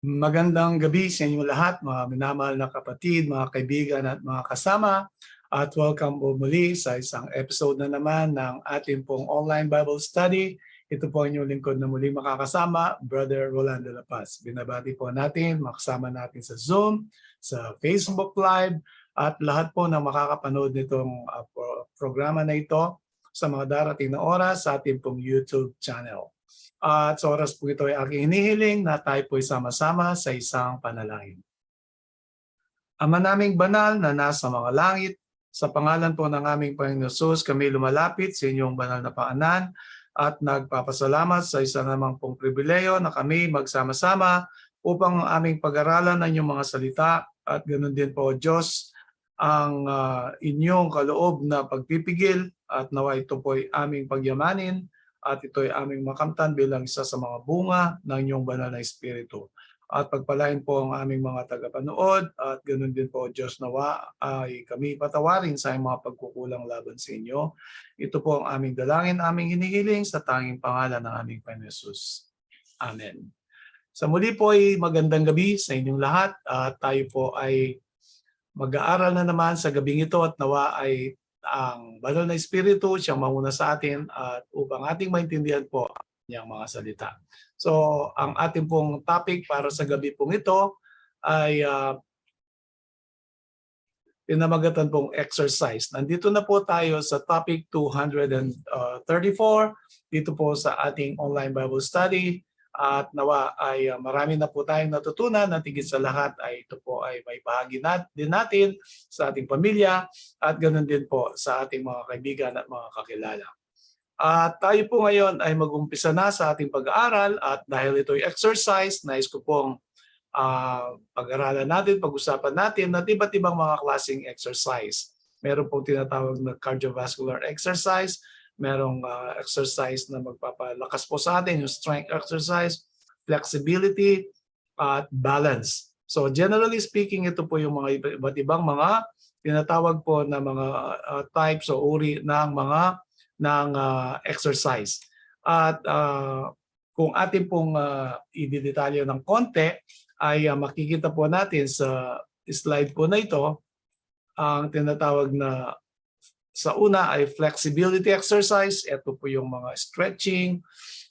Magandang gabi sa inyong lahat, mga minamahal na kapatid, mga kaibigan at mga kasama. At welcome po muli sa isang episode na naman ng ating pong online Bible study. Ito po ang inyong lingkod na muli makakasama, Brother Rolando La Paz. Binabati po natin, makasama natin sa Zoom, sa Facebook Live, at lahat po na makakapanood nitong programa na ito sa mga darating na oras sa ating pong YouTube channel. At sa oras po ito ay aking hinihiling na tayo po sama-sama sa isang panalangin. Ama naming banal na nasa mga langit, sa pangalan po ng aming Panginoon Hesus, kami lumalapit sa inyong banal na paanan at nagpapasalamat sa isa namang pong pribileyo na kami magsama-sama upang aming pag-aralan ng inyong mga salita at ganoon din po, Diyos, ang inyong kaloob na pagpipigil at nawa ito po ay aming pagyamanin at ito ay aming makamtan bilang isa sa mga bunga ng inyong banal na Espiritu. At pagpalain po ang aming mga tagapanood at ganoon din po, Diyos, nawa ay kami patawarin sa mga pagkukulang laban sa inyo. Ito po ang aming dalangin, aming hinihiling sa tanging pangalan ng aming Panginoon Hesus. Amen. Sa muli po ay magandang gabi sa inyong lahat at tayo po ay mag-aaral na naman sa gabing ito at nawa ay ang banal na Espiritu siyang manguna sa atin at upang ating maintindihan po ang kanyang mga salita. So, ang ating pong topic para sa gabi pong ito ay pinamagatan pong exercise. Nandito na po tayo sa topic 234 dito po sa ating online Bible study. At nawa ay marami na po tayong natutunan at higit sa lahat ay ito po ay may bahagi din natin sa ating pamilya at ganoon din po sa ating mga kaibigan at mga kakilala. At tayo po ngayon ay mag-umpisa na sa ating pag-aaral at dahil ito ay exercise, nais ko pong pag-aralan natin, pag-usapan natin na iba't ibang mga klaseng exercise. Meron pong tinatawag na cardiovascular exercise, merong exercise na magpapalakas po sa atin, yung strength exercise, flexibility, at balance. So generally speaking, ito po yung mga iba't ibang mga tinatawag po na mga types o uri ng exercise. At kung atin pong i-detalye ng konti, ay makikita po natin sa slide po na ito, ang tinatawag na sa una ay flexibility exercise. Ito po yung mga stretching.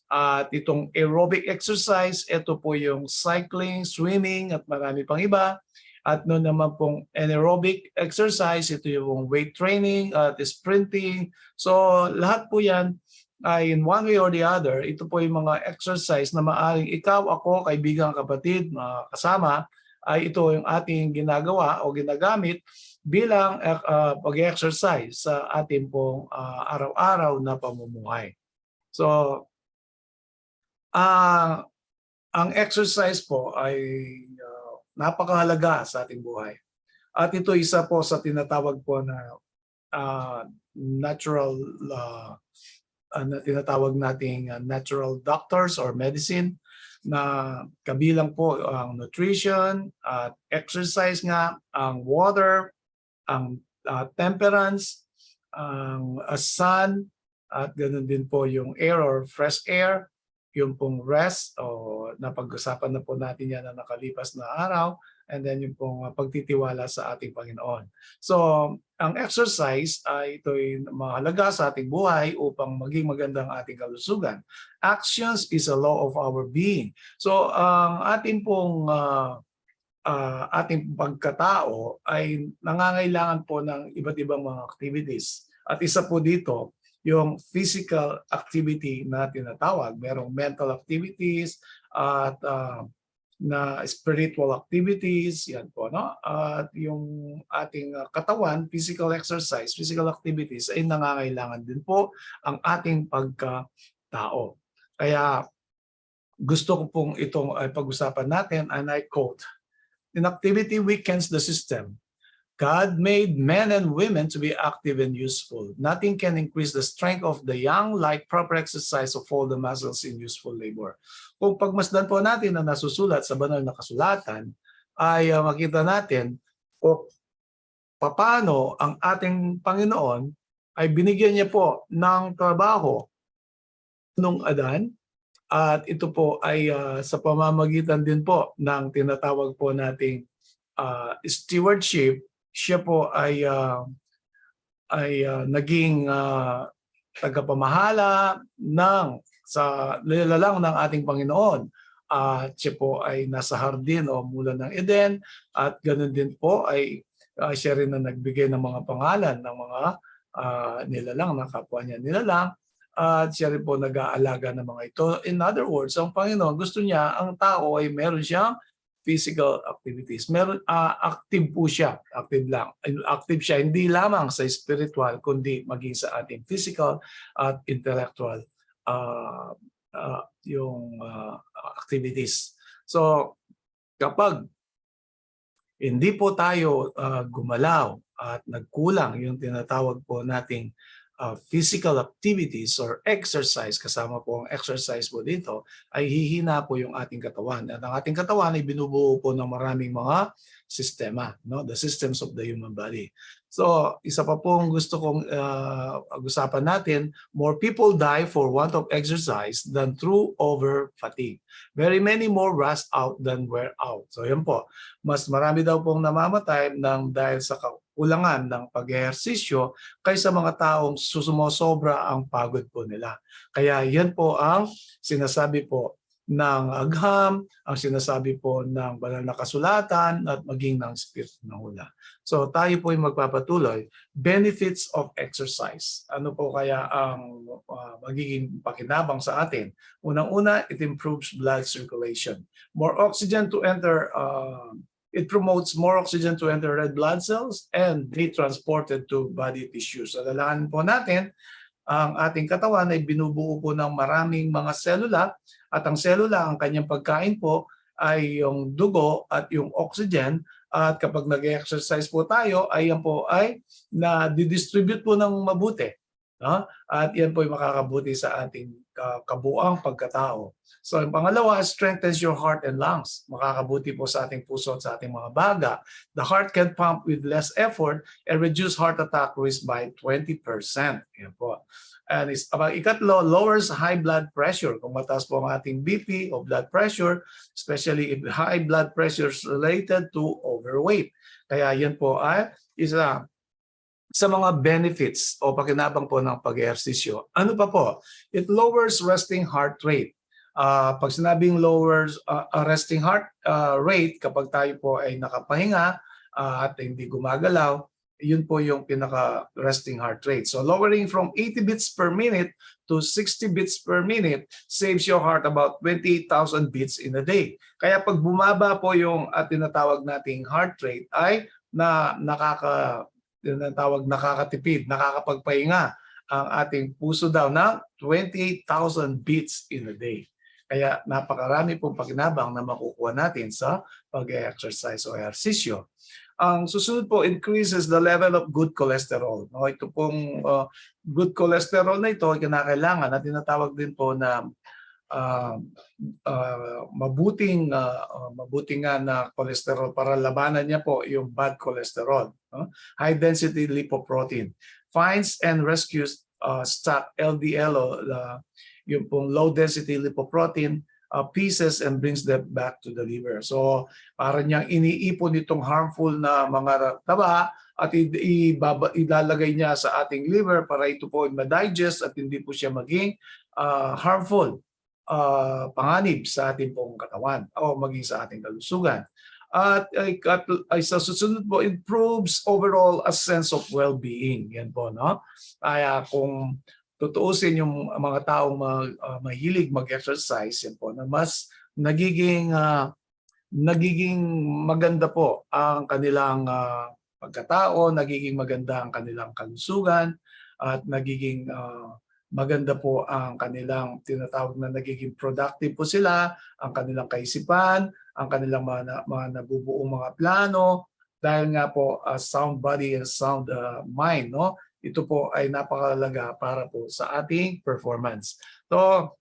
At itong aerobic exercise, ito po yung cycling, swimming at marami pang iba. At noon naman pong anaerobic exercise, ito yung weight training at sprinting. So lahat po yan ay in one way or the other, ito po yung mga exercise na maaaring ikaw, ako, kaibigan, kapatid, mga kasama, ay ito yung ating ginagawa o ginagamit bilang pag-exercise sa ating pong araw-araw na pamumuhay. So, ang exercise po ay napakahalaga sa ating buhay. At ito isa po sa tinatawag po na natural na tinatawag nating natural doctors or medicine na kabilang po ang nutrition at exercise nga, ang water, ang temperance, ang sun, at ganoon din po yung air or fresh air, yung pong rest o napag-usapan na po natin yan na nakalipas na araw, and then yung pong pagtitiwala sa ating Panginoon. So, ang exercise ay ito'y mahalaga sa ating buhay upang maging magandang ating kalusugan. Actions is a law of our being. So, ang ating pong ating pagkatao ay nangangailangan po ng iba't ibang mga activities. At isa po dito, yung physical activity na tinatawag. Merong mental activities at na spiritual activities, yan po, no? At yung ating katawan, physical exercise, physical activities ay nangangailangan din po ang ating pagkatao. Kaya gusto ko pong itong pag-usapan natin, and I quote, "Inactivity weakens the system. God made men and women to be active and useful. Nothing can increase the strength of the young like proper exercise of all the muscles in useful labor." Kung pagmasdan po natin na nasusulat sa banal na kasulatan, ay makita natin kung paano ang ating Panginoon ay binigyan niya po ng trabaho nung Adan At ito po ay sa pamamagitan din po ng tinatawag po nating stewardship. Siya po ay naging tagapamahala sa nilalang ng ating Panginoon. At siya po ay nasa hardin o mula ng Eden, at ganoon din po ay siya rin na nagbigay ng mga pangalan ng mga nilalang, ng kapwa niya nilalang, at siya rin po nag-aalaga ng mga ito. In other words, ang Panginoon gusto niya ang tao ay meron siyang physical activities. Active po siya, active lang. Active siya hindi lamang sa spiritual kundi maging sa ating physical at intellectual activities. So kapag hindi po tayo gumalaw at nagkulang yung tinatawag po nating physical activities or exercise, kasama po ang exercise po dito, ay hihina po yung ating katawan. At ang ating katawan ay binubuo po ng maraming mga sistema, no? The systems of the human body. So, isa pa pong gusto kong pag-usapan natin, more people die for want of exercise than through over fatigue. Very many more rust out than wear out. So, yan po. Mas marami daw pong namamatay dahil sa kakulangan ng pag-ehersisyo kaysa mga taong susumosobra ang pagod po nila. Kaya yan po ang sinasabi po ng agham, ang sinasabi po ng banal na kasulatan at maging ng Espiritu ng Hula. So tayo po ay magpapatuloy. Benefits of exercise. Ano po kaya ang magiging pakinabang sa atin? Unang-una, it improves blood circulation. More oxygen to enter It promotes more oxygen to enter red blood cells and be transported to body tissues. So, alalahanin po natin, ang ating katawan ay binubuo po ng maraming mga selula, at ang selula, ang kanyang pagkain po ay yung dugo at yung oxygen, at kapag nag-exercise po tayo, ay yan po ay na-distribute po ng mabuti. No? At yan po ay makakabuti sa ating kabuang pagkatao. So, ang pangalawa, strengthens your heart and lungs. Makakabuti po sa ating puso at sa ating mga baga. The heart can pump with less effort and reduce heart attack risk by 20%. Yan po. And ikatlo, lowers high blood pressure. Kung mataas po ang ating BP o blood pressure, especially if high blood pressure is related to overweight. Kaya yan po ay isa sa mga benefits o pakinabang po ng pag-ehersisyo. Ano pa po? It lowers resting heart rate. Pag sinabing lowers resting heart rate, kapag tayo po ay nakapahinga at hindi gumagalaw, yun po yung pinaka-resting heart rate. So lowering from 80 beats per minute to 60 beats per minute saves your heart about 28,000 beats in a day. Kaya pag bumaba po yung tinatawag nating heart rate ay nakakatipid, nakakapagpahinga ang ating puso daw ng 28,000 beats in a day. Kaya napakarami pong pakinabang na makukuha natin sa pag-exercise o ehersisyo. Ang susunod po, increases the level of good cholesterol. No, ito pong good cholesterol na ito ay kinakailangan na tinatawag din po na mabuting nga na cholesterol para labanan niya po yung bad cholesterol. No? High density lipoprotein finds and rescues stock LDL o yung pong low density lipoprotein pieces and brings them back to the liver. So para niyang iniipon itong harmful na mga taba at ilalagay niya sa ating liver para ito po ma-digest at hindi po siya maging harmful panganib sa ating pong katawan o maging sa ating kalusugan. At ay sa susunod po, improves overall a sense of well-being. Yan po, no? Kaya kung tutuusin yung mga taong mahilig mag-exercise, yan po, na mas nagiging maganda po ang kanilang pagkatao, nagiging maganda ang kanilang kalusugan, at nagiging maganda po ang kanilang tinatawag na nagiging productive po sila, ang kanilang kaisipan, ang kanilang mga nabubuong mga plano, dahil nga po sound body and sound mind, no? Ito po ay napakahalaga para po sa ating performance. So,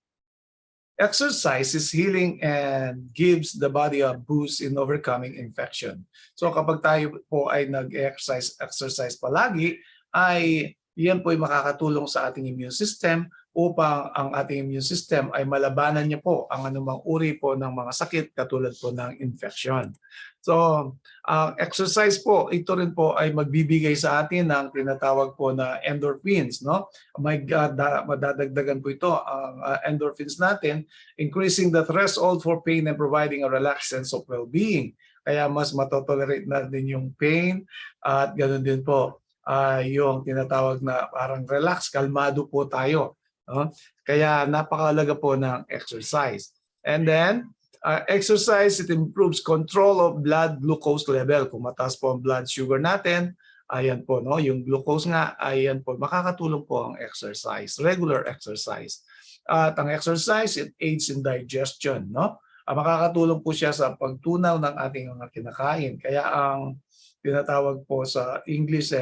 exercise is healing and gives the body a boost in overcoming infection. So kapag tayo po ay nag-exercise palagi, ay Yan po ay makakatulong sa ating immune system upang ang ating immune system ay malabanan niya po ang anumang uri po ng mga sakit katulad po ng infection. So, ang exercise po, ito rin po ay magbibigay sa atin ng tinatawag po na endorphins, no? Madadagdagan po ito ang endorphins natin, increasing the threshold for pain and providing a relaxed sense of well-being. Kaya mas matotolerate natin yung pain at ganoon din po yung tinatawag na parang relax, kalmado po tayo. No? Kaya napakahalaga po ng exercise. And then, exercise, it improves control of blood glucose level. Kung mataas po ang blood sugar natin, ayan po, no? Yung glucose nga, ayan po, makakatulong po ang exercise, regular exercise. At ang exercise, it aids in digestion, no? Makakatulong po siya sa pagtunaw ng ating mga kinakain. Kaya ang tinatawag po sa English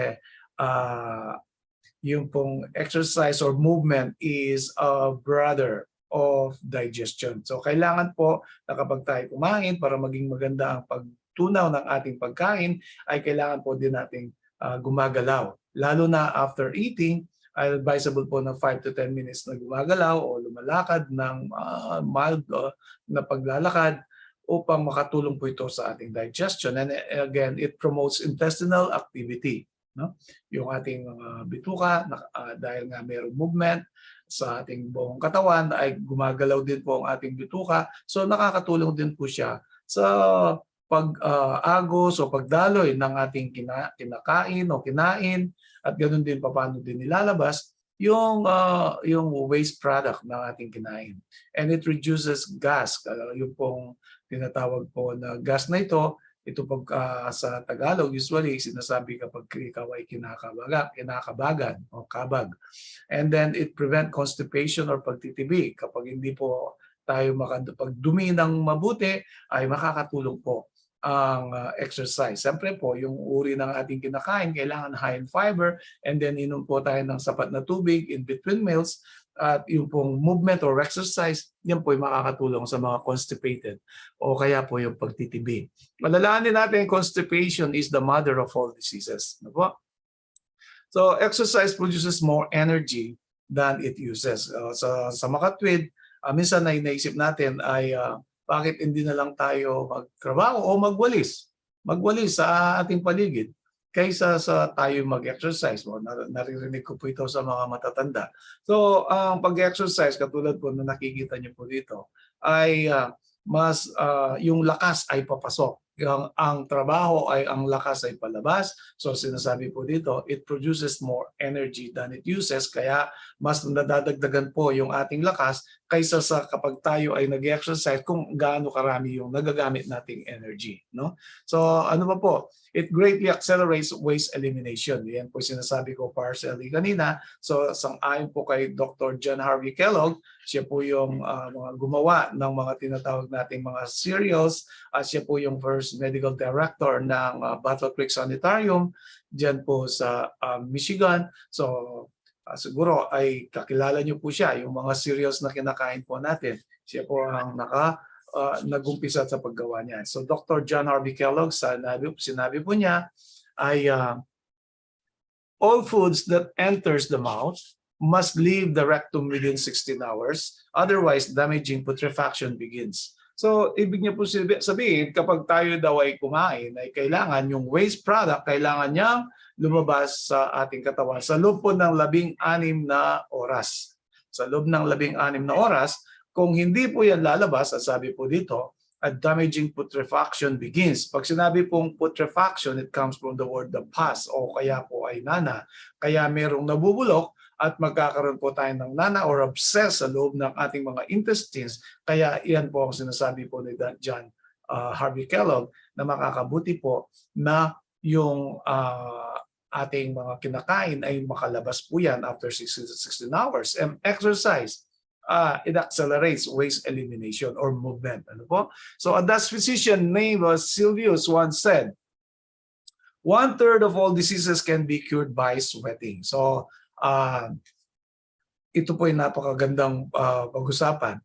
yung pong exercise or movement is a brother of digestion. So kailangan po na kapag tayo kumain para maging maganda ang pagtunaw ng ating pagkain ay kailangan po din nating gumagalaw. Lalo na after eating, ay advisable po ng 5 to 10 minutes na gumagalaw o lumalakad ng mild na paglalakad upang makatulong po ito sa ating digestion. And again, it promotes intestinal activity. No? Yung ating bituka, dahil nga mayroong movement sa ating buong katawan, ay gumagalaw din po ang ating bituka. So nakakatulong din po siya sa pag-agos o pagdaloy ng ating kinakain o kinain, at ganoon din paano din nilalabas yung waste product ng ating kinain. And it reduces gas. Yung pong tinatawag po na gas na ito pag sa Tagalog usually sinasabi kapag ikaw ay kinakabagan o kabag. And then it prevent constipation or pagtitibi. Kapag hindi po tayo makapagdumi ng mabuti ay makakatulong po ang exercise. Siyempre po, yung uri ng ating kinakain, kailangan high in fiber, and then inom po tayo ng sapat na tubig in between meals, at yung pong movement or exercise, yan po ay makakatulong sa mga constipated o kaya po yung pagtitibi. Malalahanin natin, constipation is the mother of all diseases. Ano po? So exercise produces more energy than it uses. Sa makatwid, minsan ay naisip natin ay bakit hindi na lang tayo magtrabaho o magwalis sa ating paligid kaysa sa tayo mag-exercise. Naririnig ko po ito sa mga matatanda. So ang pag-exercise, katulad po na nakikita niyo po dito, ay mas yung lakas ay papasok. Ang trabaho ay ang lakas ay palabas. So sinasabi po dito, it produces more energy than it uses. Kaya mas nadadagdagan po yung ating lakas kaysa sa kapag tayo ay nag-exercise kung gaano karami yung nagagamit nating energy. No? So ano pa po? It greatly accelerates waste elimination. Yan po sinasabi ko partially kanina. So sang-ayon po kay Dr. John Harvey Kellogg, siya po yung mga gumawa ng mga tinatawag nating mga cereals. Siya po yung first medical director ng Battle Creek Sanitarium diyan po sa Michigan. So siguro ay kakilala niyo po siya, yung mga cereals na kinakain po natin. Siya po ang nag-umpisa sa paggawa niya. So Dr. John Harvey Kellogg, sinabi po niya ay all foods that enters the mouth must leave the rectum within 16 hours. Otherwise, damaging putrefaction begins. So, ibig niya po sabihin, kapag tayo daw ay kumain, ay kailangan yung waste product, kailangan niyang lumabas sa ating katawan sa loob po ng 16 na oras. Sa loob ng 16 na oras, kung hindi po yan lalabas, at sabi po dito, a damaging putrefaction begins. Pag sinabi pong putrefaction, it comes from the word the pus o kaya po ay nana. Kaya merong nabubulok at magkakaroon po tayo ng nana or abscess sa loob ng ating mga intestines. Kaya iyan po ang sinasabi po ni John Harvey Kellogg na makakabuti po na yung ating mga kinakain ay makalabas po yan after 16 hours. And exercise, it accelerates waste elimination or movement. Ano po? So a Dutch physician named Sylvius once said, 1/3 of all diseases can be cured by sweating. So ito po ay napakagandang pag-usapan.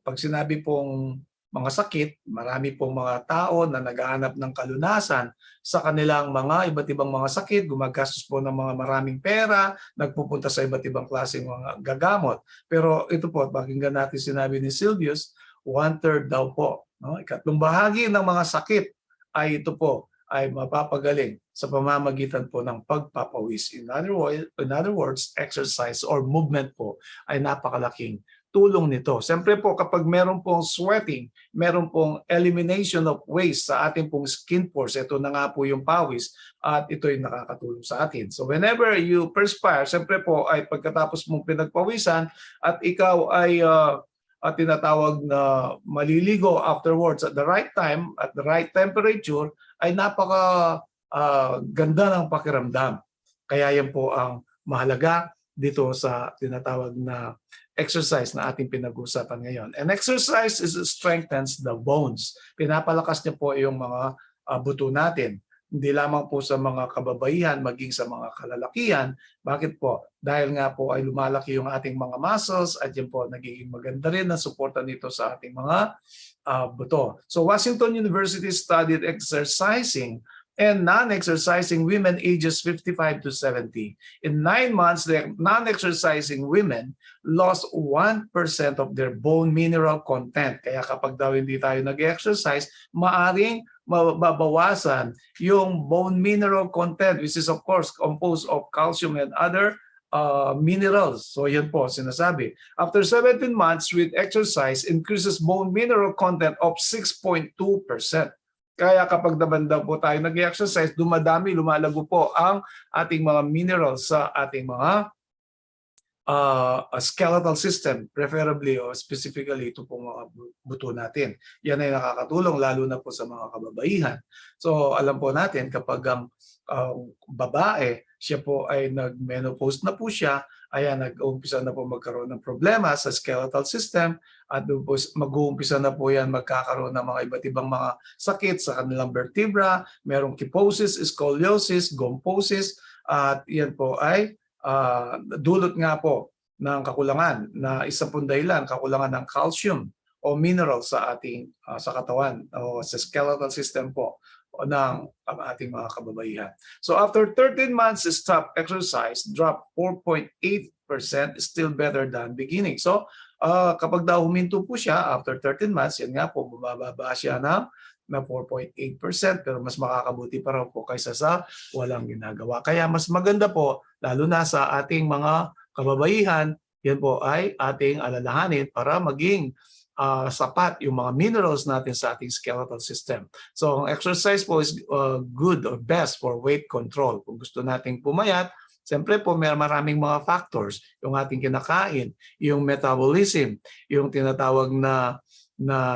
Pag sinabi pong mga sakit, marami pong mga tao na naghahanap ng kalunasan sa kanilang mga iba't ibang mga sakit, gumagastos po ng mga maraming pera, nagpupunta sa iba't ibang klaseng mga gagamot. Pero ito po, pakinggan natin sinabi ni Silvius, 1/3 daw po. No? Ikatlong bahagi ng mga sakit ay ito po, ay mapapagaling sa pamamagitan po ng pagpapawis. In other words, exercise or movement po ay napakalaking tulong nito. Siyempre po kapag meron pong sweating, meron pong elimination of waste sa ating pong skin pores, ito na nga po yung pawis at ito yung nakakatulong sa atin. So whenever you perspire, siyempre po ay pagkatapos mong pinagpawisan at ikaw ay tinatawag na maliligo afterwards at the right time, at the right temperature, ay napaka ganda ng pakiramdam. Kaya yan po ang mahalaga dito sa tinatawag na exercise na ating pinag-uusapan ngayon. And exercise strengthens the bones. Pinapalakas niya po yung mga buto natin. Hindi lamang po sa mga kababaihan, maging sa mga kalalakihan. Bakit po? Dahil nga po ay lumalaki yung ating mga muscles at yun po nagiging maganda rin ang suporta nito sa ating mga buto. So Washington University studied exercising and non-exercising women ages 55 to 70. In 9 months, the non-exercising women lost 1% of their bone mineral content. Kaya kapag daw hindi tayo nag-exercise, maaring mababawasan yung bone mineral content, which is of course composed of calcium and other minerals. So yan po sinasabi. After 17 months with exercise, increases bone mineral content of 6.2%. Kaya kapag naman daw po tayo nag-exercise, dumadami, lumalago po ang ating mga minerals sa ating mga skeletal system, preferably o specifically ito pong mga buto natin. Yan ay nakakatulong lalo na po sa mga kababaihan. So alam po natin kapag ang babae, siya po ay nag-menopause na po siya, ayan, nag-uumpisa na po magkaroon ng problema sa skeletal system at mag-uumpisa na po yan magkakaroon ng mga iba't ibang mga sakit sa kanilang vertebra, merong kyphosis, scoliosis, gomposis, at yan po ay dulot nga po ng kakulangan na isa pong dahilan, kakulangan ng calcium o mineral sa ating sa katawan o sa skeletal system po ng ating mga kababaihan. So after 13 months stop exercise, drop 4.8%, still better than beginning. So kapag daw huminto po siya after 13 months, yan nga po bumababa siya na 4.8%, pero mas makakabuti pa raw po kaysa sa walang ginagawa. Kaya mas maganda po, lalo na sa ating mga kababaihan, yan po ay ating alalahanin para maging sapat yung mga minerals natin sa ating skeletal system. So ang exercise po is good or best for weight control. Kung gusto nating pumayat, siyempre po may maraming mga factors. Yung ating kinakain, yung metabolism, yung tinatawag na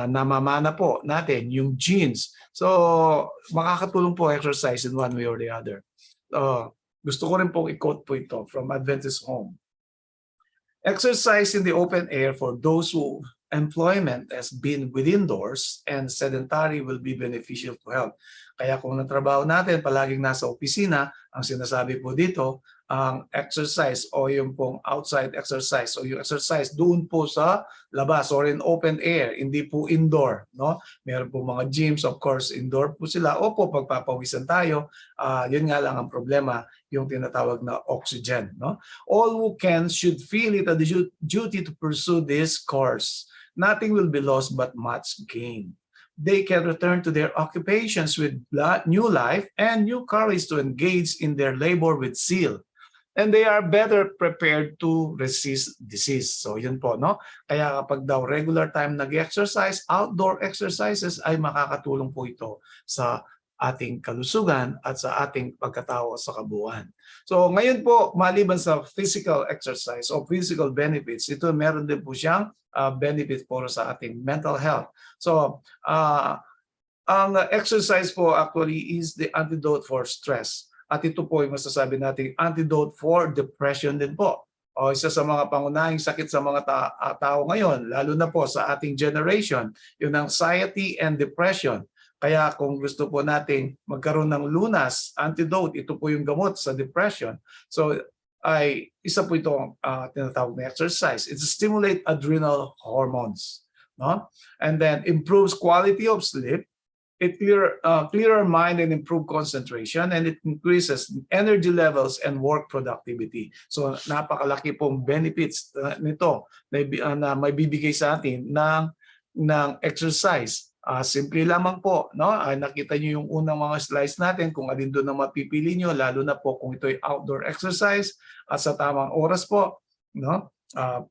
namamana po natin, yung genes. So makakatulong po exercise in one way or the other. Gusto ko rin pong i-quote po ito from Adventist Home. Exercise in the open air for those who employment has been within doors and sedentary will be beneficial to health. Kaya kung natrabaho natin palaging nasa opisina, ang sinasabi po dito, ang exercise o yung pong outside exercise o yung exercise doon po sa labas or in open air, hindi po indoor. No? Meron po mga gyms, of course, indoor po sila. Opo, pagpapawisan tayo, yun nga lang ang problema, yung tinatawag na oxygen. No? All who can should feel it a duty to pursue this course. Nothing will be lost but much gain. They can return to their occupations with new life and new courage to engage in their labor with zeal. And they are better prepared to resist disease. So yun po, no? Kaya kapag daw regular time nag-exercise, outdoor exercises ay makakatulong po ito sa ating kalusugan at sa ating pagkatao sa kabuuan. So ngayon po, maliban sa physical exercise o physical benefits, ito meron din po siyang benefit po sa ating mental health. So ang exercise po actually is the antidote for stress. At ito po yung masasabi natin antidote for depression din po. O isa sa mga pangunahing sakit sa mga tao ngayon, lalo na po sa ating generation, yung anxiety and depression. Kaya kung gusto po nating magkaroon ng lunas, antidote, ito po yung gamot sa depression. So ay isa po itong tinatawag na exercise. It stimulates adrenal hormones. no? And then improves quality of sleep. It clearer mind and improve concentration, and it increases energy levels and work productivity. So napakalaki pong benefits nito na may bibigay sa atin ng exercise. Simple lamang po, no? Nakita niyo yung unang mga slides natin kung alin doon ang mapipili niyo, lalo na po kung ito ay outdoor exercise at sa tamang oras po, no?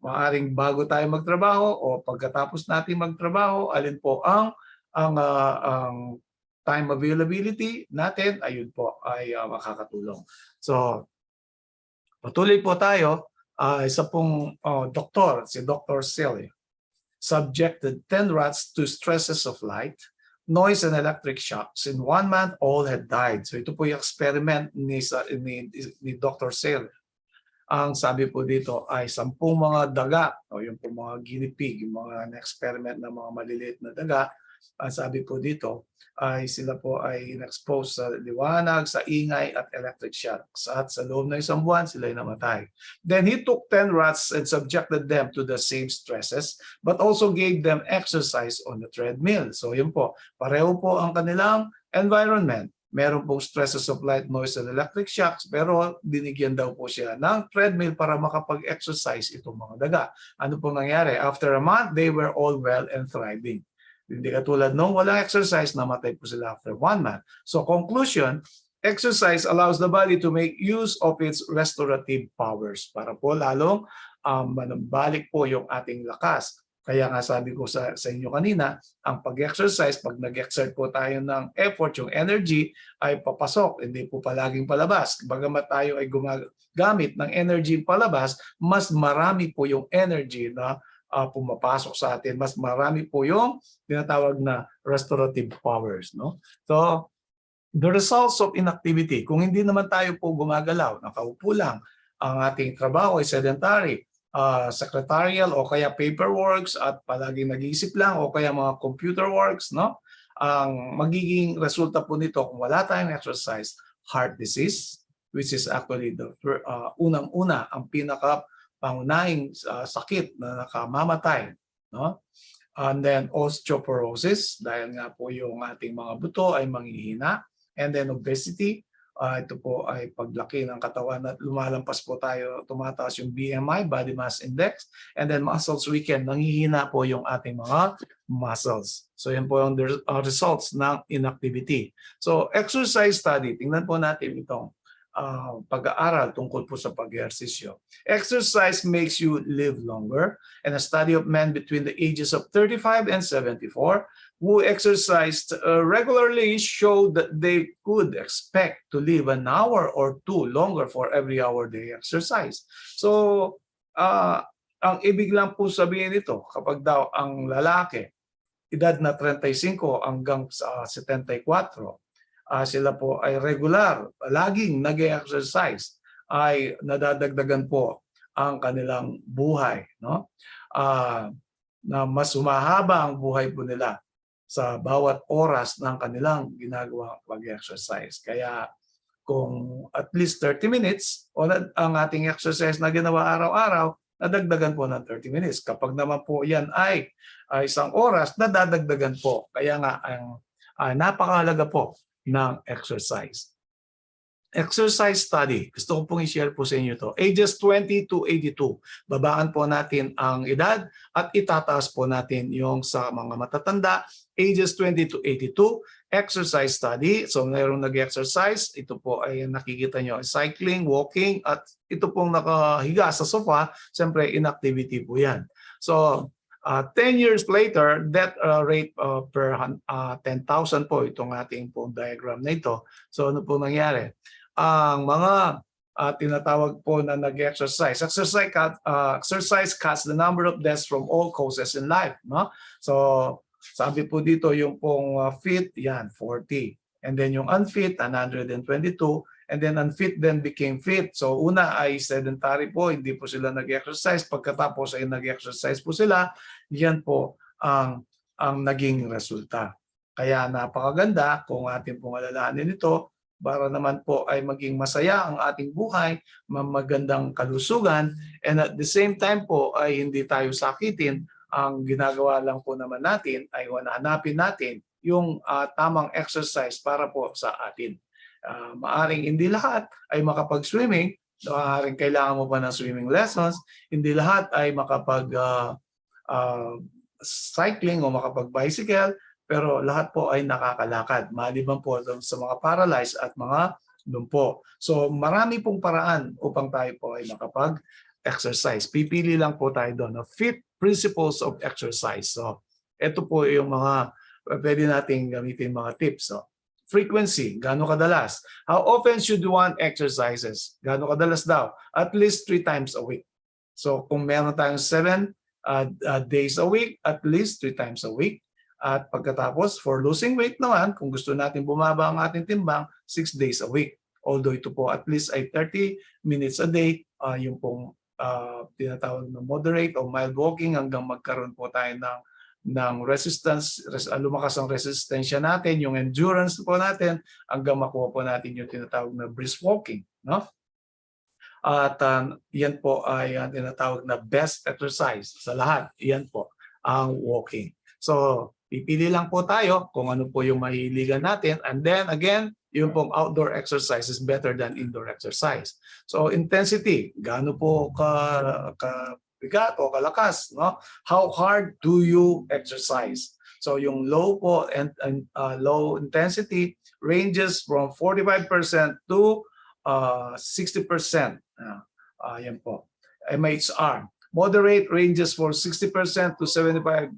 Maaring bago tayo magtrabaho o pagkatapos natin magtrabaho, alin po ang time availability natin, ayun po ay makakatulong. So patuloy po tayo. Isa pong doktor, si Dr. Sele, subjected 10 rats to stresses of light, noise, and electric shocks. In 1 month, all had died. So ito po yung experiment ni Dr. Sele. Ang sabi po dito ay 10 mga daga, o yung po mga guinea pig, yung mga experiment na mga maliliit na daga. Ang sabi po dito ay sila po ay in-expose sa liwanag, sa ingay at electric shocks. At sa loob ng 1 buwan, sila ay namatay. Then he took 10 rats and subjected them to the same stresses, but also gave them exercise on the treadmill. So yun po, pareho po ang kanilang environment. Meron pong stresses of light, noise, and electric shocks, pero binigyan daw po siya ng treadmill para makapag-exercise itong mga daga. Ano pong nangyari? After a month, they were all well and thriving. Hindi katulad nung walang exercise, namatay po sila after 1 month. So conclusion, exercise allows the body to make use of its restorative powers para po lalong manambalik po yung ating lakas. Kaya nga sabi ko sa inyo kanina, ang pag-exercise, pag nag-exert po tayo ng effort, yung energy ay papasok, hindi po palaging palabas. Bagamat tayo ay gumagamit ng energy palabas, mas marami po yung energy na pumapasok sa atin, mas marami po yung tinatawag na restorative powers, no? So the results of inactivity, kung hindi naman tayo po gumagalaw, nakaupo lang, ang ating trabaho ay sedentary, secretarial o kaya paperworks at palaging nag-iisip lang o kaya mga computer works, no? Ang magiging resulta po nito kung wala tayong exercise, heart disease, which is actually the unang-una ang pangunahing sakit na nakamamatay, no? And then osteoporosis, dahil nga po yung ating mga buto ay manghihina. And then obesity, ito po ay paglaki ng katawan at lumalampas po tayo, tumataas yung BMI, body mass index. And then muscles weaken, nanghihina po yung ating mga muscles. So yan po yung results ng inactivity. So exercise study, tingnan po natin itong pag-aaral tungkol po sa pag-ehersisyo. Exercise makes you live longer, and a study of men between the ages of 35 and 74 who exercised regularly showed that they could expect to live an hour or 2 longer for every hour they exercise. So, ang ibig lang po sabihin nito, kapag daw ang lalaki, edad na 35 hanggang 74, sila po ay regular, laging nag-exercise, ay nadadagdagan po ang kanilang buhay, no? Na mas humahaba ang buhay po nila sa bawat oras ng kanilang ginagawang pag-exercise. Kaya kung at least 30 minutes o ang ating exercise na ginawa araw-araw, nadagdagan po ng 30 minutes. Kapag naman po yan ay 1 oras, nadadagdagan po. Kaya nga ang napakahalaga po ng exercise. Exercise study. Gusto ko pong i-share po sa inyo to. Ages 20 to 82. Babaan po natin ang edad at itataas po natin yung sa mga matatanda. Ages 20 to 82. Exercise study. So mayroong nag-exercise. Ito po ay nakikita nyo. Cycling, walking, at ito pong nakahiga sa sofa. Siyempre, inactivity po yan. So 10 years later, death rate per 10,000 po itong ating pong diagram na ito. So ano po nangyari? Ang mga tinatawag po na nag-exercise. Exercise cuts the number of deaths from all causes in life. No? So sabi po dito yung pong fit, yan, 40. And then yung unfit, 122. And then unfit then became fit. So una ay sedentary po, hindi po sila nag-exercise. Pagkatapos ay nag-exercise po sila, yan po ang naging resulta. Kaya napakaganda kung ating pong alalahanin ito para naman po ay maging masaya ang ating buhay, magandang kalusugan, and at the same time po ay hindi tayo sakitin Ang ginagawa lang po naman natin ay hanapin natin yung tamang exercise para po sa atin. Maaring hindi lahat ay makapag-swimming, maaring kailangan mo pa ng swimming lessons, hindi lahat ay cycling o makapag-bicycle, pero lahat po ay nakakalakad, maliban po sa mga paralyzed at mga lumpo. So marami pong paraan upang tayo po ay makapag-exercise. Pipili lang po tayo doon. Fit principles of exercise. So ito po yung mga pwede nating gamitin mga tips. So, frequency, gaano kadalas? How often should one exercises? Gaano kadalas daw? At least 3 times a week. So kung meron tayong 7 days a week, at least 3 times a week. At pagkatapos, for losing weight naman, kung gusto natin bumaba ang ating timbang, 6 days a week. Although ito po at least ay 30 minutes a day, yung pong tinatawag na moderate o mild walking hanggang magkaroon po tayo ng resistance, lumakas ang resistensya natin, yung endurance po natin, hanggang makuha po natin yung tinatawag na brisk walking. No? At yan po ay tinatawag na best exercise sa lahat. Yan po ang walking. So, pipili lang po tayo kung ano po yung mahiligan natin. And then again, yung pong outdoor exercise is better than indoor exercise. So, intensity, gaano po bigat o kalakas, no? How hard do you exercise? So yung low po and low intensity ranges from 45% to 60%. Yan po. MHR. Moderate ranges from 60% to 75%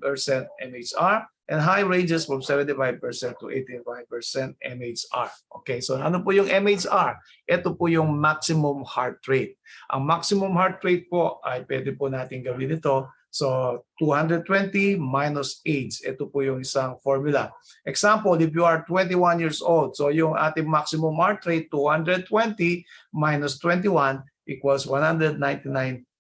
MHR, and high ranges from 75% to 85% MHR. Okay, so ano po yung MHR? Ito po yung maximum heart rate. Ang maximum heart rate po ay pwede po natin gawin ito. So 220 minus age. Ito po yung isang formula. Example, if you are 21 years old, so yung ating maximum heart rate, 220 minus 21 equals 199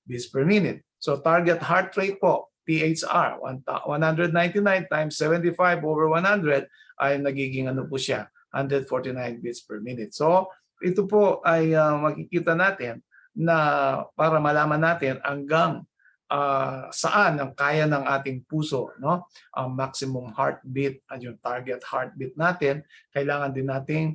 beats per minute. So target heart rate po, THR, 199 times 75 over 100 ay nagiging ano po siya, 149 beats per minute. So ito po ay makikita natin na para malaman natin hanggang saan ang kaya ng ating puso, no? Ang maximum heartbeat at yung target heartbeat natin, kailangan din nating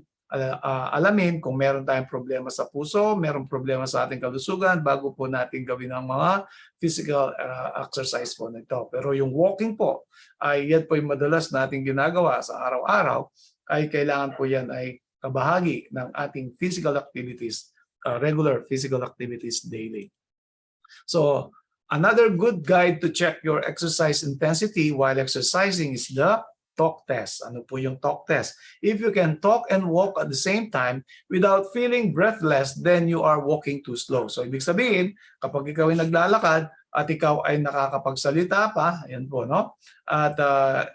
alamin kung meron tayong problema sa puso, meron problema sa ating kalusugan bago po natin gawin ang mga physical exercise po nito. Pero yung walking po, ay yan po yung madalas nating ginagawa sa araw-araw, ay kailangan po yan ay kabahagi ng ating physical activities, regular physical activities daily. So, another good guide to check your exercise intensity while exercising is the talk test. Ano po yung talk test? If you can talk and walk at the same time without feeling breathless, then you are walking too slow. So ibig sabihin, kapag ikaw ay naglalakad at ikaw ay nakakapagsalita pa, yan po, no? At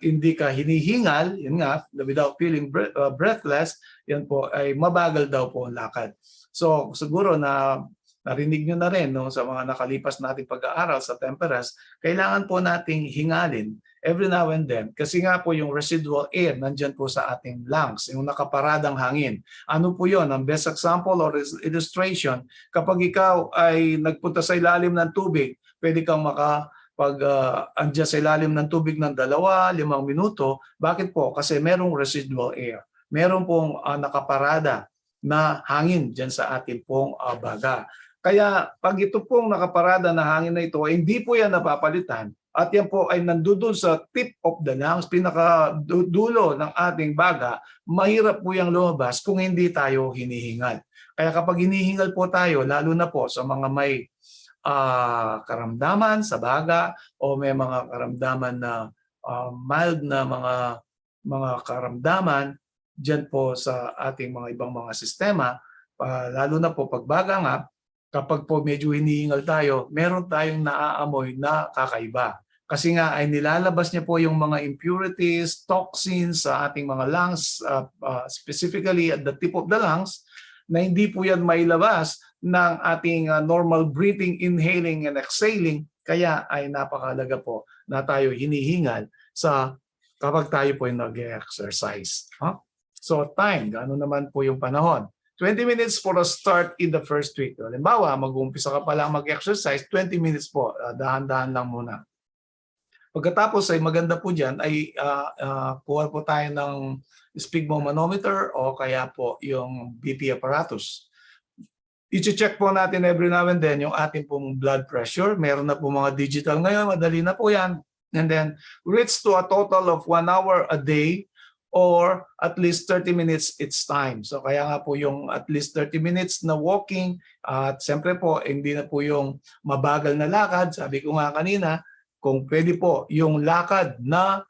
hindi ka hinihingal, yun nga, without feeling breathless, yan po ay mabagal daw po ang lakad. So siguro na narinig nyo na rin, no, sa mga nakalipas nating pag-aaral sa temperance, kailangan po nating hingalin every now and then kasi nga po yung residual air nandyan po sa ating lungs, yung nakaparadang hangin. Ano po yon? Ang best example or illustration, kapag ikaw ay nagpunta sa ilalim ng tubig, pwede kang andyan sa ilalim ng tubig ng 2-5 minuto. Bakit po? Kasi merong residual air. Meron pong nakaparada na hangin dyan sa ating pong baga. Kaya pag ito pong nakaparada na hangin na ito, hindi po yan napapalitan at yan po ay nandoon sa tip of the lungs, pinakadulo ng ating baga, mahirap po yung lumabas kung hindi tayo hinihingal. Kaya kapag hinihingal po tayo, lalo na po sa mga may karamdaman sa baga o may mga karamdaman na mild na mga karamdaman dyan po sa ating mga ibang mga sistema, lalo na po pagbaga nga, kapag po medyo hinihingal tayo, meron tayong naaamoy na kakaiba. Kasi nga ay nilalabas niya po yung mga impurities, toxins sa ating mga lungs, specifically at the tip of the lungs, na hindi po yan mailabas ng ating normal breathing, inhaling and exhaling. Kaya ay napakalaga po na tayo hinihingal kapag tayo po yung nag-exercise. Huh? So time, gaano naman po yung panahon? 20 minutes for a start in the first week. Halimbawa, mag-uumpisa ka pa lang mag-exercise, 20 minutes po, dahan-dahan lang muna. Pagkatapos ay maganda po diyan ay kuha po tayo ng sphygmomanometer o kaya po yung BP apparatus. I-check po natin every now and then yung ating pong blood pressure. Meron na po mga digital ngayon, madali na po yan. And then reach to a total of 1 hour a day or at least 30 minutes each time. So kaya nga po yung at least 30 minutes na walking at siyempre po hindi na po yung mabagal na lakad. Sabi ko nga kanina, kung pwede po yung lakad na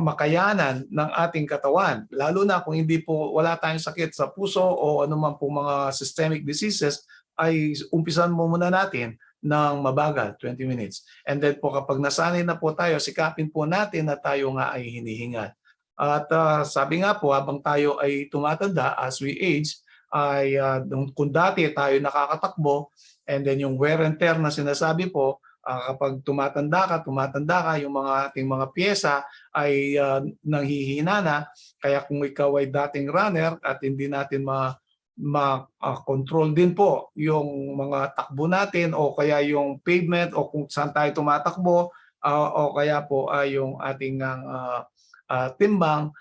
makayanan ng ating katawan, lalo na kung hindi po wala tayong sakit sa puso o anuman po mga systemic diseases, ay umpisan mo muna natin ng mabagal, 20 minutes. And then po kapag nasanay na po tayo, sikapin po natin na tayo nga ay hinihingal. At sabi nga po, habang tayo ay tumatanda as we age, ay kung dati tayo nakakatakbo, and then yung wear and tear na sinasabi po, kapag tumatanda ka, yung mga ating mga piyesa ay nanghihina na. Kaya kung ikaw ay dating runner at hindi natin ma-control din po yung mga takbo natin o kaya yung pavement o kung saan tayo tumatakbo o kaya po ay yung ating timbang,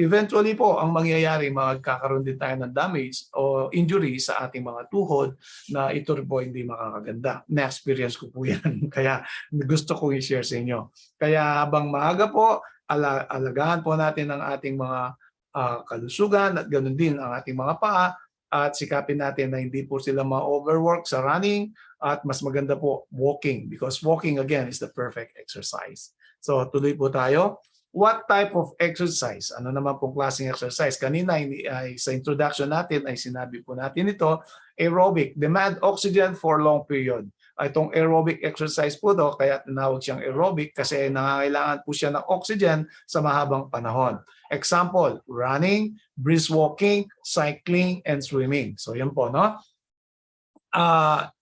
eventually po ang mangyayari magkakaroon din tayo ng damage o injury sa ating mga tuhod na ito po hindi makakaganda. Na-experience ko po yan kaya gusto kong i-share sa inyo. Kaya habang maaga po, alagaan po natin ang ating mga kalusugan at ganoon din ang ating mga paa at sikapin natin na hindi po sila ma-overwork sa running at mas maganda po walking because walking again is the perfect exercise. So tuloy po tayo. What type of exercise? Ano naman pong klaseng exercise? Kanina sa introduction natin ay sinabi po natin ito, aerobic, demand oxygen for long period. Itong aerobic exercise po do, kaya tinawag siyang aerobic kasi nangangailangan po siya ng oxygen sa mahabang panahon. Example, running, brisk walking, cycling, and swimming. So yan po, no?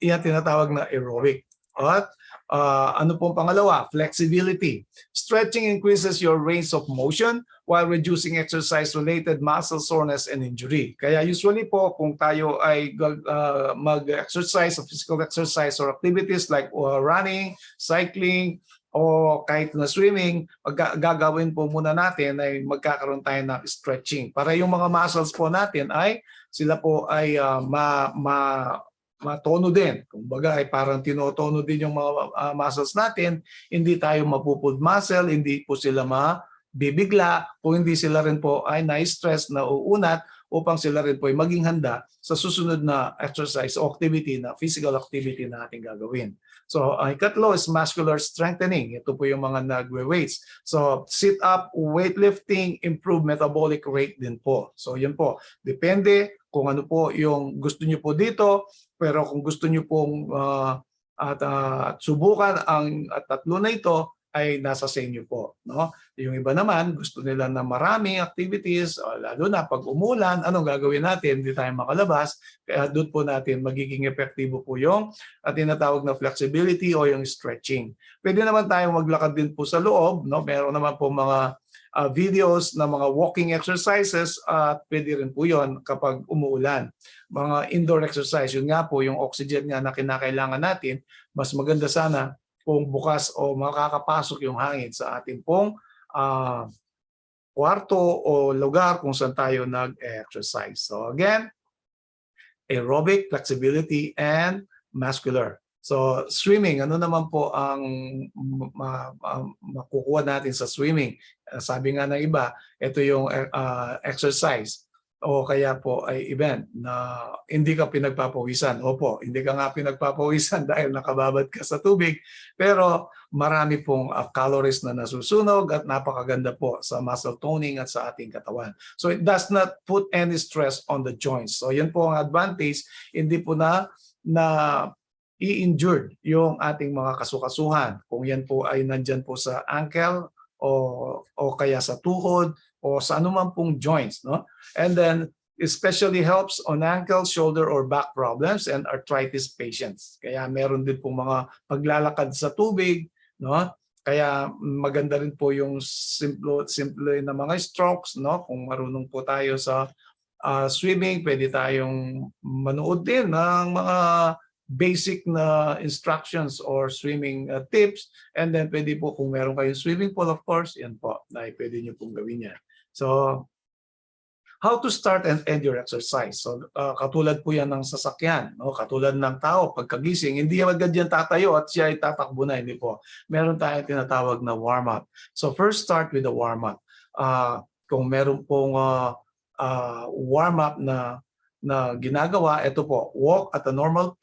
Yan tinatawag na aerobic. At ano pong pangalawa? Flexibility. Stretching increases your range of motion while reducing exercise-related muscle soreness and injury. Kaya usually po kung tayo ay mag-exercise o physical exercise or activities like running, cycling, o kahit na swimming, gagawin po muna natin ay magkakaroon tayo ng stretching. Para yung mga muscles po natin ay sila po ay matono din. Kumbaga ay parang tinotono din yung mga muscles natin, hindi tayo mapupud muscle, hindi po sila mabibigla, kung hindi sila rin po ay na-stress, nauunat, upang sila rin po ay maging handa sa susunod na exercise o activity na physical activity na ating gagawin. So, ikatlo is muscular strengthening. Ito po yung mga nagwe-weights. So, sit-up, weightlifting, improve metabolic rate din po. So, yun po. Depende kung ano po yung gusto nyo po dito. Pero kung gusto nyo pong subukan ang tatlo na ito, ay nasa sa inyo po. No? Yung iba naman, gusto nila na maraming activities, lalo na pag umulan, anong gagawin natin? Hindi tayo makalabas. Kaya doon po natin magiging epektibo po yung tinatawag na flexibility o yung stretching. Pwede naman tayong maglakad din po sa loob. No? Meron naman po mga videos na mga walking exercises at pwede rin po yun kapag umuulan. Mga indoor exercise, yun nga po yung oxygen nga na kinakailangan natin, mas maganda sana kung bukas o makakapasok yung hangin sa ating pong kwarto o lugar kung saan tayo nag-exercise. So again, aerobic, flexibility, and muscular. So swimming, ano naman po ang makukuha natin sa swimming? Sabi nga ng iba, ito yung exercise o kaya po ay event na hindi ka pinagpapawisan. Opo, hindi ka nga pinagpapawisan dahil nakababad ka sa tubig, pero marami pong calories na nasusunog at napakaganda po sa muscle toning at sa ating katawan. So it does not put any stress on the joints. So yan po ang advantage, hindi po na i-injured yung ating mga kasukasuhan. Kung yan po ay nandyan po sa ankle o kaya sa tuhod, o sa anuman pong joints, no? And then especially helps on ankle, shoulder, or back problems and arthritis patients. Kaya meron din po mga paglalakad sa tubig, no? Kaya maganda rin po yung simple na mga strokes, no? Kung marunong po tayo sa swimming, pwede tayong manood din ng mga basic na instructions or swimming tips. And then pwede po kung meron kayong swimming pool, of course, yan po, na pwede nyo pong gawin yan. So, how to start and end your exercise. So, katulad po yan ng sasakyan, no? Katulad ng tao, pagkagising, hindi agad yan tatayo at siya ay tatakbo na, hindi po. Meron tayong tinatawag na warm-up. So, first start with the warm-up. Kung meron pong warm-up na ginagawa, ito po, walk at a normal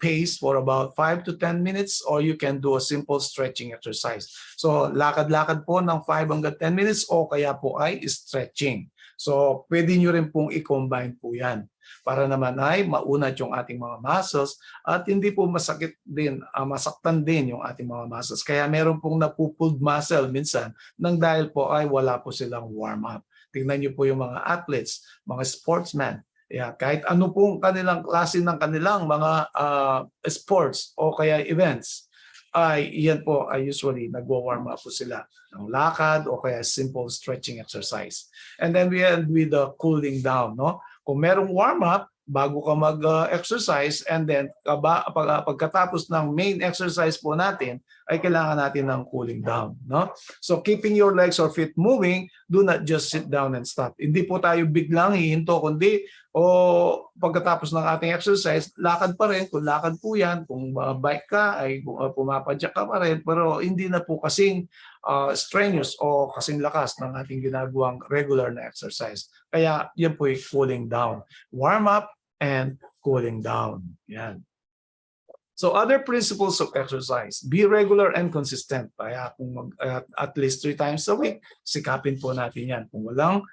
pace for about 5 to 10 minutes or you can do a simple stretching exercise. So, lakad-lakad po ng 5 hanggang 10 minutes o kaya po ay stretching. So, pwede nyo rin pong i-combine po yan para naman ay maunat yung ating mga muscles at hindi po masakit din, masaktan din yung ating mga muscles. Kaya meron pong napupulled muscle minsan nang dahil po ay wala po silang warm-up. Tingnan nyo po yung mga athletes, mga sportsmen. Yeah, kahit ano pong kanilang klase ng kanilang mga sports o kaya events, ay iyan po ay usually nagwa-warm up po sila ng lakad o kaya simple stretching exercise. And then we end with the cooling down, no? Kung merong warm up bago ka mag-exercise and then pagkatapos ng main exercise po natin ay kailangan natin ng cooling down, no? So keeping your legs or feet moving, do not just sit down and stop. Hindi po tayo biglang hihinto kundi pagkatapos ng ating exercise, lakad pa rin. Kung lakad po yan, kung bike ka, ay pumapadyak ka pa rin. Pero hindi na po kasing strenuous o kasing lakas ng ating ginagawang regular na exercise. Kaya yan po ay cooling down. Warm up and cooling down. Yan. So other principles of exercise, be regular and consistent. Kaya kung at least 3 times a week, sikapin po natin yan. Kung walang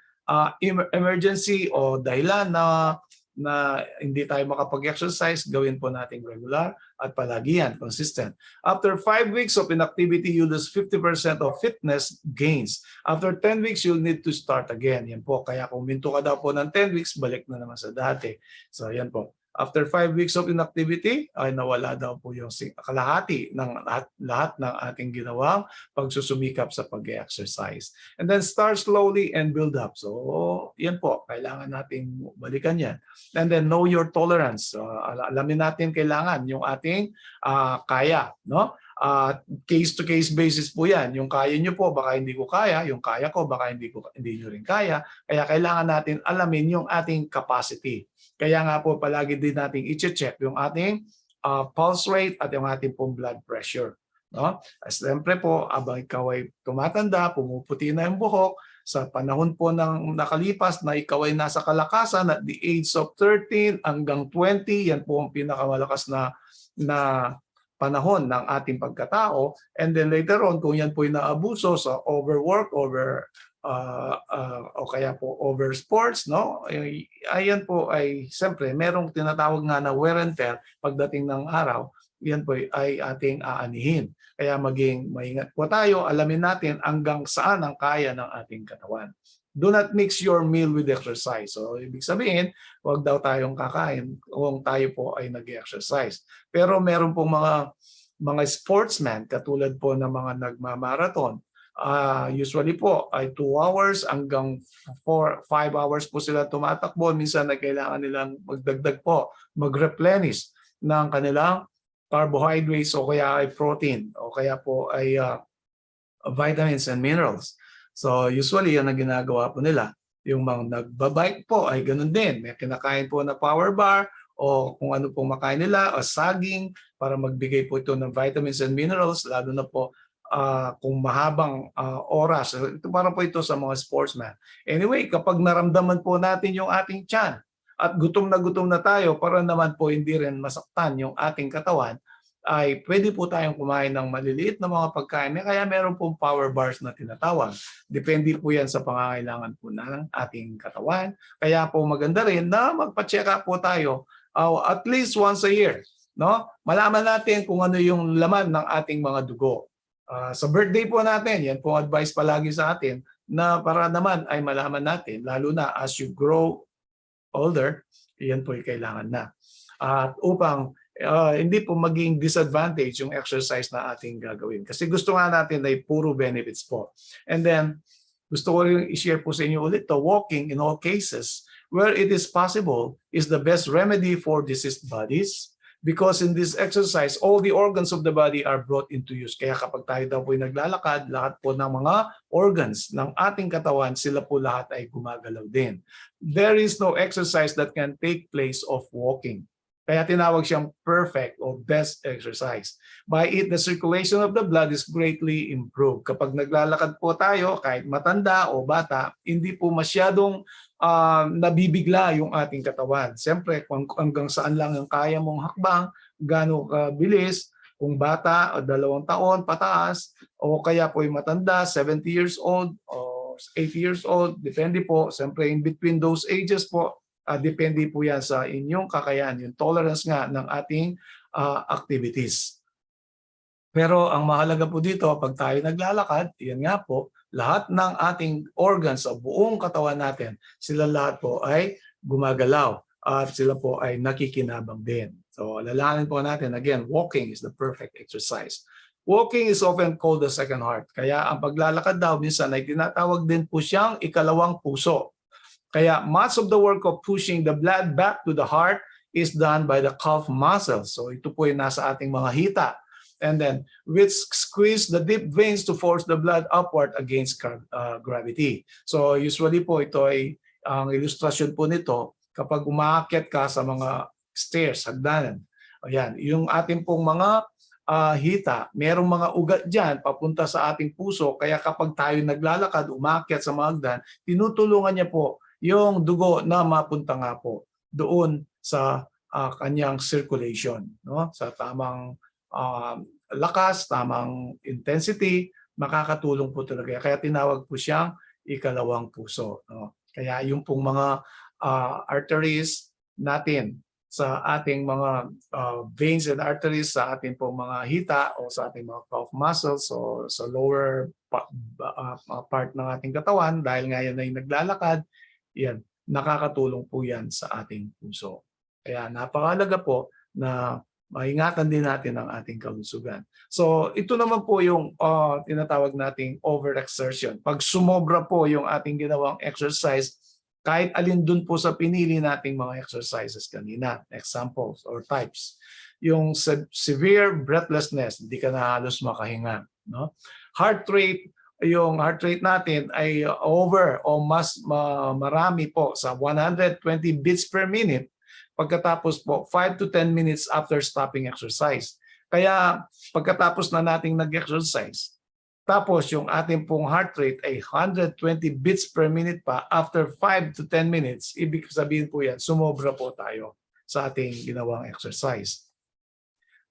emergency o dahilan na hindi tayo makapag-exercise, gawin po nating regular at palagi yan, consistent. After 5 weeks of inactivity, you lose 50% of fitness gains. After 10 weeks, you'll need to start again. Yan po. Kaya kung minto ka daw po ng 10 weeks, balik na naman sa dati. So yan po. After 5 weeks of inactivity, ay nawala daw po yung kalahati ng lahat ng ating ginawang pagsusumikap sa pag-exercise. And then start slowly and build up. So, yan po. Kailangan nating balikan yan. And then know your tolerance. So, alamin natin kailangan yung ating kaya, no? Case-to-case basis po yan. Yung kaya nyo po, baka hindi ko kaya. Yung kaya ko, baka hindi nyo rin kaya. Kaya kailangan natin alamin yung ating capacity. Kaya nga po palagi din nating i-check yung ating pulse rate at yung ating pong blood pressure. No? Siyempre po, abang ikaw ay tumatanda, pumuputi na yung buhok, sa panahon po ng nakalipas na ikaw ay nasa kalakasan at the age of 13 hanggang 20, yan po ang pinakamalakas na panahon ng ating pagkatao. And then later on, kung yan po ay naabuso sa overwork, o kaya po over sports, no? Ayan po ay siyempre merong tinatawag nga na wear and tear pagdating ng araw, yan po ay ating aanihin. Kaya maging maingat po tayo, alamin natin hanggang saan ang kaya ng ating katawan. Do not mix your meal with exercise. So ibig sabihin, huwag daw tayong kakain kung tayo po ay nag-exercise. Pero meron pong mga sportsmen katulad po ng mga nagmamarathon. Usually po ay 2 hours hanggang 5 hours po sila tumatakbo. Minsan na kailangan nilang magdagdag po, mag-replenish ng kanilang carbohydrates o kaya ay protein o kaya po ay vitamins and minerals. So usually yan ang ginagawa po nila. Yung mga nagbabike po ay ganun din. May kinakain po na power bar o kung ano pong makain nila o saging para magbigay po ito ng vitamins and minerals, lalo na po kung mahabang oras. Ito para po ito sa mga sportsman. Anyway, kapag naramdaman po natin yung ating tiyan at gutom na tayo para naman po hindi rin masaktan yung ating katawan, ay pwede po tayong kumain ng maliliit na mga pagkain. Kaya meron pong power bars na tinatawag. Depende po yan sa pangangailangan po ng ating katawan. Kaya po maganda rin na magpa-check up po tayo at least once a year. No? Malaman natin kung ano yung laman ng ating mga dugo. Sa birthday po natin, yan po advice palagi sa atin na para naman ay malaman natin, lalo na as you grow older, yan po ay kailangan na. At upang hindi po maging disadvantage yung exercise na ating gagawin. Kasi gusto nga natin ay puro benefits po. And then, gusto ko rin i-share po sa inyo ulit, the walking in all cases where it is possible is the best remedy for diseased bodies, Because in this exercise, all the organs of the body are brought into use. Kaya kapag tayo daw po naglalakad, lahat po ng mga organs ng ating katawan, sila po lahat ay gumagalaw din. There is no exercise that can take place of walking. Kaya tinawag siyang perfect or best exercise. By it, the circulation of the blood is greatly improved. Kapag naglalakad po tayo, kahit matanda o bata, hindi po masyadong nabibigla yung ating katawan. Siyempre, kung hanggang saan lang ang kaya mong hakbang, gaano kabilis, kung bata o 2 taon pataas, o kaya po yung matanda, 70 years old o 80 years old, depende po. Siyempre, in between those ages po, depende po yan sa inyong kakayahan, yung tolerance nga ng ating activities. Pero ang mahalaga po dito, pag tayo naglalakad, yan nga po, lahat ng ating organs sa buong katawan natin, sila lahat po ay gumagalaw at sila po ay nakikinabang din. So alalahanin po natin, again, walking is the perfect exercise. Walking is often called the second heart. Kaya ang paglalakad daw minsan ay tinatawag din po siyang ikalawang puso. Kaya much of the work of pushing the blood back to the heart is done by the calf muscles. So ito po ay nasa ating mga hita. And then, which squeeze the deep veins to force the blood upward against gravity. So usually po ito ay, ang ilustrasyon po nito, kapag umaakyat ka sa mga stairs, hagdanan. Ayan, yung ating pong mga hita, merong mga ugat dyan papunta sa ating puso. Kaya kapag tayo naglalakad, umaakyat sa mga hagdan, tinutulungan niya po yung dugo na mapunta nga po doon sa kanyang circulation, no? Sa tamang lakas, tamang intensity, makakatulong po talaga. Kaya tinawag po siyang ikalawang puso. No? Kaya yung pong mga arteries natin sa ating mga veins and arteries sa ating pong mga hita o sa ating mga calf muscles o sa lower part ng ating katawan, dahil nga yan ay naglalakad, yan, nakakatulong po yan sa ating puso. Kaya napakahalaga po na maingatan din natin ang ating kalusugan. So ito naman po yung tinatawag nating overexertion. Pag sumobra po yung ating ginawang exercise, kahit alin dun po sa pinili nating mga exercises kanina, examples or types. Yung severe breathlessness, hindi ka na halos makahinga. No? Heart rate, yung heart rate natin ay over o mas marami po sa 120 beats per minute. Pagkatapos po, 5 to 10 minutes after stopping exercise. Kaya pagkatapos na nating nag-exercise, tapos yung ating pong heart rate ay 120 beats per minute pa after 5 to 10 minutes, ibig sabihin po yan, sumobra po tayo sa ating ginawang exercise.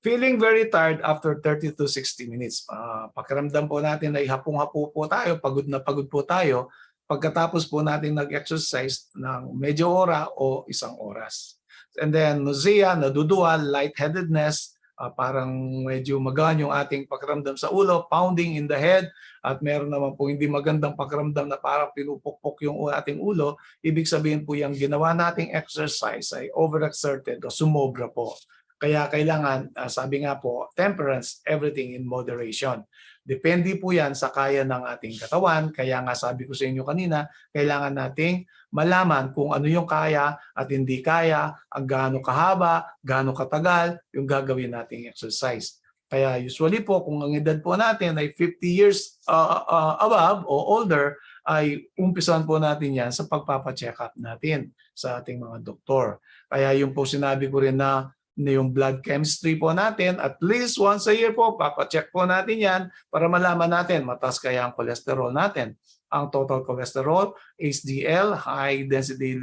Feeling very tired after 30 to 60 minutes. Pakiramdam po natin ay hapong-hapo po tayo, pagod na pagod po tayo, pagkatapos po natin nag-exercise ng medyo ora o 1 oras. And then nausea, naduduwal, lightheadedness, parang medyo magaan yung ating pakiramdam sa ulo, pounding in the head, at meron naman po hindi magandang pakiramdam na parang pinupukpok yung ating ulo. Ibig sabihin po yung ginawa nating exercise ay overexerted o sumobra po. Kaya kailangan, sabi nga po, temperance, everything in moderation. Depende po yan sa kaya ng ating katawan. Kaya nga sabi ko sa inyo kanina, kailangan nating malaman kung ano yung kaya at hindi kaya, ang gaano kahaba, gaano katagal yung gagawin nating exercise. Kaya usually po, kung ang edad po natin ay 50 years above o older, ay umpisan po natin yan sa pagpapacheck up natin sa ating mga doktor. Kaya yung po sinabi ko rin na yung blood chemistry po natin, at least once a year po, papacheck po natin yan para malaman natin mataas kaya ang cholesterol natin. Ang total cholesterol, HDL, high density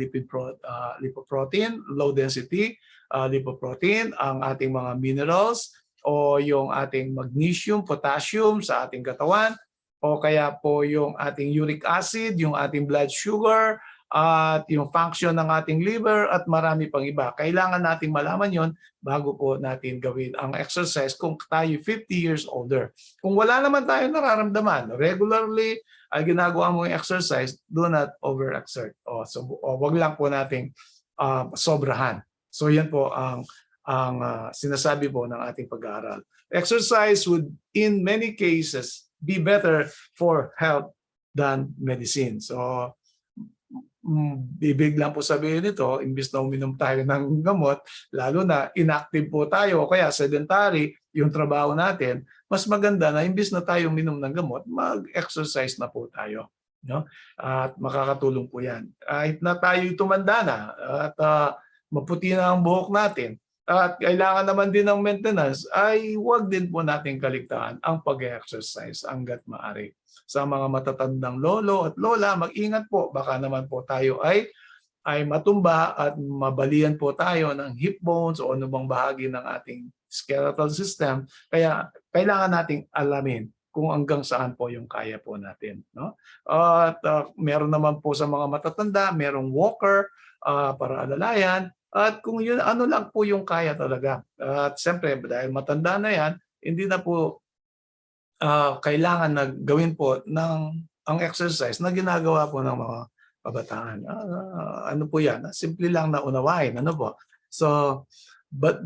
lipoprotein, low density lipoprotein, ang ating mga minerals o yung ating magnesium, potassium sa ating katawan, o kaya po yung ating uric acid, yung ating blood sugar, at yung function ng ating liver at marami pang iba. Kailangan nating malaman yon bago po natin gawin ang exercise kung tayo 50 years older. Kung wala naman tayo nararamdaman, regularly ay ginagawa mo yung exercise, do not overexert. Wag lang po nating sobrahan. So yan po ang sinasabi po ng ating pag-aaral. Exercise would in many cases be better for health than medicine. So bibig lang po sabihin nito, imbis na uminom tayo ng gamot, lalo na inactive po tayo o kaya sedentary yung trabaho natin, mas maganda na imbis na tayo uminom ng gamot, mag-exercise na po tayo. No? At makakatulong po yan. Kahit na tayo tumanda na at maputi na ang buhok natin, at kailangan naman din ng maintenance, ay huwag din po natin kaligtaan ang pag-exercise hanggat maaari. Sa mga matatandang lolo at lola, mag-ingat po. Baka naman po tayo ay matumba at mabalian po tayo ng hip bones o anumang bahagi ng ating skeletal system. Kaya kailangan nating alamin kung hanggang saan po yung kaya po natin. No? At meron naman po sa mga matatanda, merong walker para alalayan. At kung yun, ano lang po yung kaya talaga. At siyempre, dahil matanda na yan, hindi na po kailangan na gawin po ang exercise na ginagawa po ng mga kabataan. Ano po yan? Simple lang na unawain. Ano po? So, but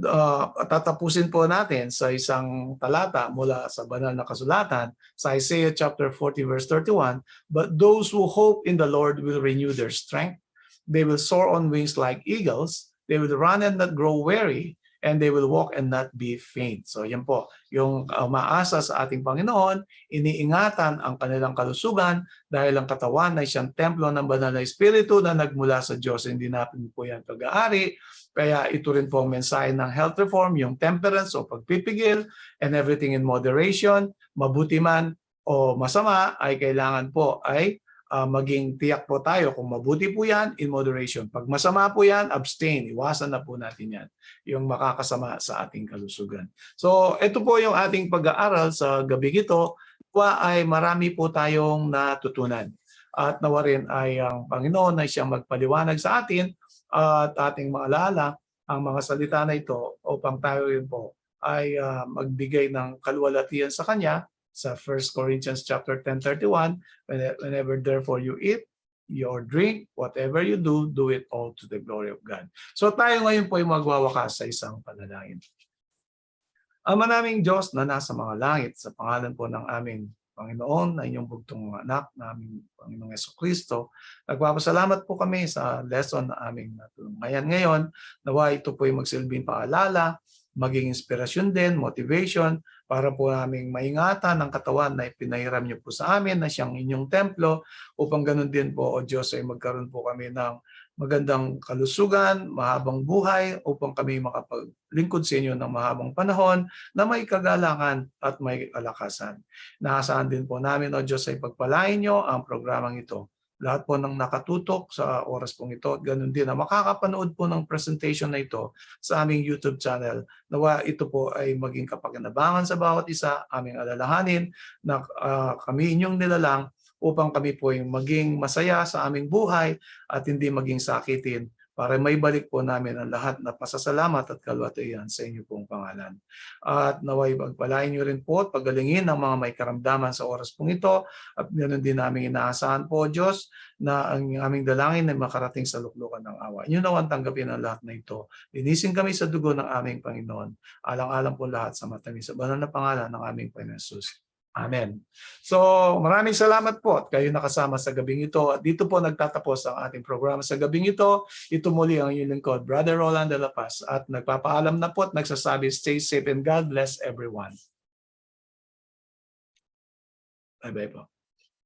tatapusin po natin sa isang talata mula sa banal na kasulatan sa Isaiah chapter 40 verse 31, "But those who hope in the Lord will renew their strength. They will soar on wings like eagles. They will run and not grow weary, and they will walk and not be faint." So yan po, yung umaasa sa ating Panginoon, iniingatan ang kanilang kalusugan dahil ang katawan ay siyang templo ng banal na Espiritu na nagmula sa Diyos. Hindi natin po yan pag-aari. Kaya ito rin po ang mensahe ng health reform, yung temperance o pagpipigil, and everything in moderation, mabuti man o masama, ay kailangan po ay maging tiyak po tayo kung mabuti po yan, in moderation. Pag masama po yan, abstain. Iwasan na po natin yan, yung makakasama sa ating kalusugan. So ito po yung ating pag-aaral sa gabi ito. Nawa ay marami po tayong natutunan. At nawa rin ay ang Panginoon ay siyang magpaliwanag sa atin at ating maalala ang mga salita na ito upang tayo rin po ay magbigay ng kaluwalhatian sa Kanya sa 1 Corinthians chapter 10:31, whenever therefore you eat, or drink, whatever you do, do it all to the glory of God. So tayo ngayon po ay magwawakas sa isang panalangin. Ama naming Diyos na nasa mga langit, sa pangalan po ng aming Panginoon na inyong bugtong anak na aming Panginoong Jesucristo, nagpapasalamat po kami sa lesson na aming natulungan ngayon. Nawa ito po ay magsilbing paalala, maging inspirasyon din, motivation, para po naming maingatan ang katawan na ipinahiram niyo po sa amin na siyang inyong templo, upang ganun din po, O Diyos, ay magkaroon po kami ng magandang kalusugan, mahabang buhay, upang kami makapaglingkod sa inyo ng mahabang panahon na may kagalangan at may kalakasan. Naasahan din po namin, O Diyos, ay pagpalain niyo ang programang ito. Lahat po ng nakatutok sa oras pong ito at ganun din na makakapanood po ng presentation na ito sa aming YouTube channel. Nawa ito po ay maging kapakinabangan sa bawat isa, aming alalahanin na kami inyong nilalang upang kami po ay maging masaya sa aming buhay at hindi maging sakitin, para may balik po namin ang lahat na pasasalamat at kalwatian sa inyo pong pangalan. At naway pagpalain niyo rin po at pagalingin ng mga may karamdaman sa oras pong ito, at ganoon din namin inaasahan po, Diyos, na ang aming dalangin ay makarating sa luklukan ng awa. Inyo naman tanggapin ang lahat na ito. Linisin kami sa dugo ng aming Panginoon. Alang-alang po lahat sa matamis sa banal na pangalan ng aming Panginoon Jesus. Amen. So maraming salamat po at kayo nakasama sa gabing ito. At dito po nagtatapos ang ating programa sa gabing ito. Ito muli ang inyong lingkod, Brother Roland de la Paz. At nagpapaalam na po at nagsasabi, stay safe and God bless everyone. Bye-bye po.